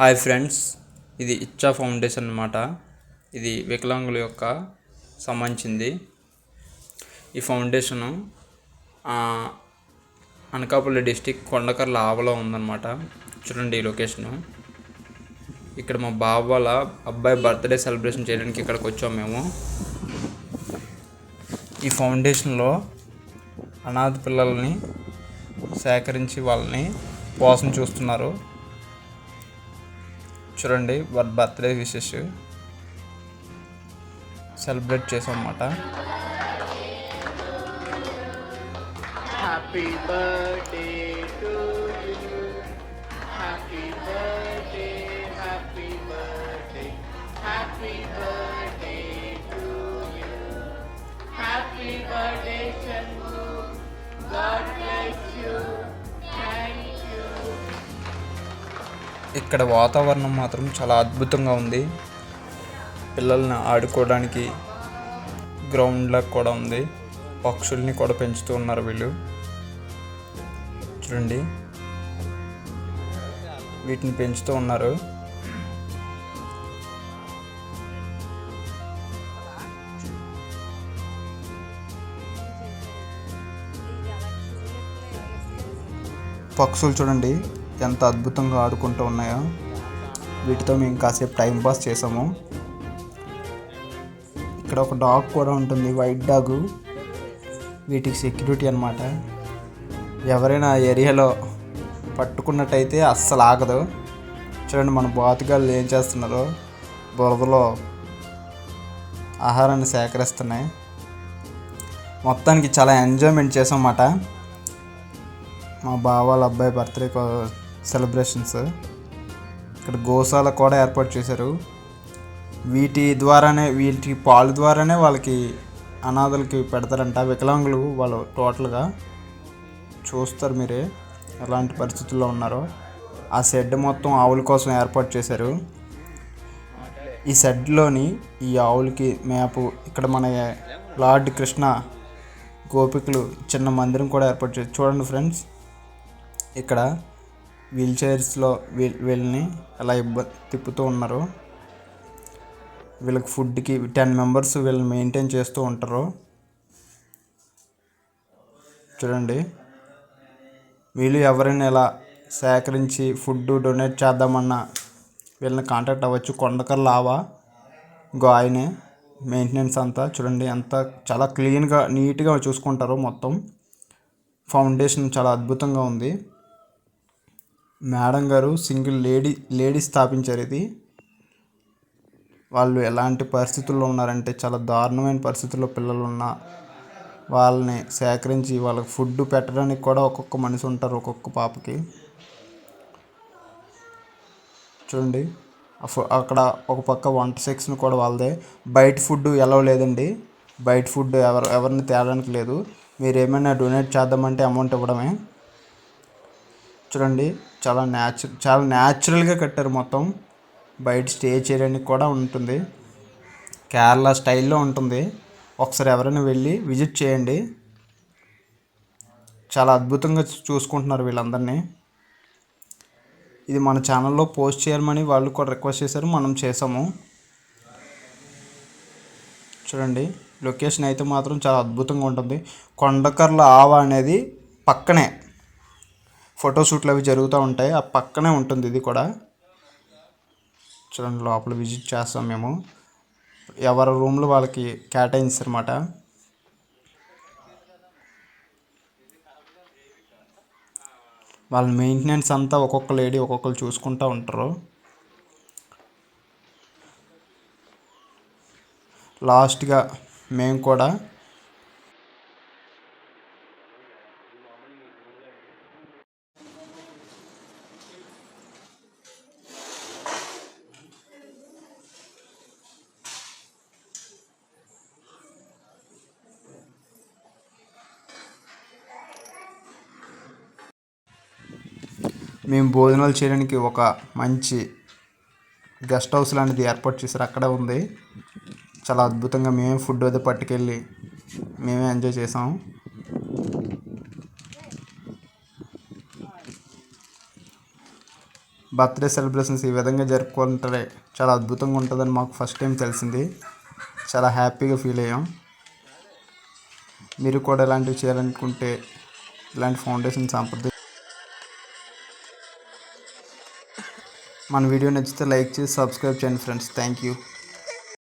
Hi friends, ఇది ఇచ్చా foundation అన్నమాట. ఇది వికలాంగుల యొక్క సంబంధించింది. ఈ ఫౌండేషను అనకాపల్లి డిస్టిక్ కొండకర్ల ఆవలో ఉందన్నమాట. చూడండి ఈ లొకేషను. ఇక్కడ మా బావ వాళ్ళ అబ్బాయి బర్త్డే సెలబ్రేషన్ చేయడానికి ఇక్కడికి వచ్చాము మేము. ఈ ఫౌండేషన్లో అనాథ పిల్లల్ని సేకరించి వాళ్ళని కోసం చూస్తున్నారు. చూడండి, వారి బర్త్డే విషెస్ సెలబ్రేట్ చేసాం అన్నమాట. Happy birthday to you, happy birthday, happy birthday, happy birthday to you, happy birthday Chandu, God bless you, thank you. ఇక్కడ వాతావరణం మాత్రం చాలా అద్భుతంగా ఉంది. పిల్లల్ని ఆడుకోవడానికి గ్రౌండ్లా కూడా ఉంది. పక్షుల్ని కూడా పెంచుతూ ఉన్నారు వీళ్ళు. చూడండి, వీటిని పెంచుతూ ఉన్నారు. పక్షులు చూడండి ఎంత అద్భుతంగా ఆడుకుంటూ ఉన్నాయో. వీటితో మేము కాసేపు టైంపాస్ చేసాము. ఇక్కడ ఒక డాగ్ కూడా ఉంటుంది, వైట్ డాగు. వీటికి సెక్యూరిటీ అన్నమాట. ఎవరైనా ఏరియాలో పట్టుకున్నట్టయితే అస్సలు ఆగదు. చూడండి మన బాతుగాళ్ళు ఏం చేస్తున్నారో, బురదలో ఆహారాన్ని సేకరిస్తున్నాయి. మొత్తానికి చాలా ఎంజాయ్మెంట్ చేసామన్నమాట. మా బావ వాళ్ళ అబ్బాయి బర్త్డే సెలబ్రేషన్స్. ఇక్కడ గోశాల కూడా ఏర్పాటు చేశారు. వీటి పాలు ద్వారానే వాళ్ళకి అనాథలకి పెడతారంట. వికలాంగులు వాళ్ళు టోటల్గా చూస్తారు మీరే ఎలాంటి పరిస్థితుల్లో ఉన్నారో. ఆ షెడ్ మొత్తం ఆవుల కోసం ఏర్పాటు చేశారు. ఈ షెడ్లోని ఈ ఆవులకి మేపు ఇక్కడ మన లార్డ్ కృష్ణ గోపికలు చిన్న మందిరం కూడా ఏర్పాటు చేశారు. చూడండి ఫ్రెండ్స్, ఇక్కడ వీల్ చైర్స్లో వీళ్ళని ఎలా తిప్పుతూ ఉన్నారు. వీళ్ళకి ఫుడ్కి 10 మెంబర్స్ వీళ్ళని మెయింటైన్ చేస్తూ ఉంటారు. చూడండి, వీళ్ళు ఎవరైనా ఇలా సేకరించి ఫుడ్ డొనేట్ చేద్దామన్నా వీళ్ళని కాంటాక్ట్ అవ్వచ్చు. కొండకర్ల ఆవా ఆయనే మెయింటెనెన్స్ అంతా. చూడండి ఎంత చాలా క్లీన్గా నీట్గా చూసుకుంటారు. మొత్తం ఫౌండేషన్ చాలా అద్భుతంగా ఉంది. మేడం గారు సింగిల్ లేడీ స్థాపించారు ఇది. వాళ్ళు ఎలాంటి పరిస్థితుల్లో ఉన్నారంటే చాలా దారుణమైన పరిస్థితుల్లో పిల్లలు ఉన్న వాళ్ళని సేకరించి వాళ్ళకి ఫుడ్ పెట్టడానికి కూడా ఒక్కొక్క మనిషి ఉంటారు ఒక్కొక్క పాపకి. చూడండి, అక్కడ ఒక పక్క వంట సెక్షన్ కూడా వాళ్ళదే. బయట ఫుడ్ ఎలా లేదండి. బయట ఫుడ్ ఎవరిని తేడానికి లేదు. మీరు ఏమైనా డొనేట్ చేద్దామంటే అమౌంట్ ఇవ్వడమే. చూడండి, చాలా న్యాచురల్గా కట్టారు మొత్తం. బయట స్టే చేయడానికి కూడా ఉంటుంది. కేరళ స్టైల్లో ఉంటుంది. ఒకసారి ఎవరైనా వెళ్ళి విజిట్ చేయండి. చాలా అద్భుతంగా చూసుకుంటున్నారు వీళ్ళందరినీ. ఇది మన ఛానల్లో పోస్ట్ చేయమని వాళ్ళు కూడా రిక్వెస్ట్ చేశారు, మనం చేసాము. చూడండి, లొకేషన్ అయితే మాత్రం చాలా అద్భుతంగా ఉంటుంది. కొండకర్ల ఆవా అనేది పక్కనే ఫోటోషూట్లు అవి జరుగుతూ ఉంటాయి. ఆ పక్కనే ఉంటుంది ఇది కూడా. చూడండి, లోపల విజిట్ చేస్తాం మేము. ఎవరి రూమ్లో వాళ్ళకి కేటాయించారన్నమాట. వాళ్ళ మెయింటెనెన్స్ అంతా ఒక్కొక్క లేడీ ఒక్కొక్కరు చూసుకుంటూ ఉంటారు. లాస్ట్గా మేము కూడా భోజనాలు చేయడానికి ఒక మంచి గెస్ట్ హౌస్ లాంటిది ఏర్పాటు చేశారు. అక్కడ ఉంది. చాలా అద్భుతంగా మేమే ఫుడ్ అది పట్టుకెళ్ళి మేమే ఎంజాయ్ చేసాం. బర్త్డే సెలబ్రేషన్స్ ఈ విధంగా జరుపుకుంటే చాలా అద్భుతంగా ఉంటుందని మాకు ఫస్ట్ టైం తెలిసింది. చాలా హ్యాపీగా ఫీల్ అయ్యాం. మీరు కూడా ఇలాంటివి చేయాలనుకుంటే ఇలాంటి ఫౌండేషన్ సంప్రదించి మన వీడియో నచ్చితే లైక్ చేసి సబ్స్క్రైబ్ చేయండి ఫ్రెండ్స్. Thank you.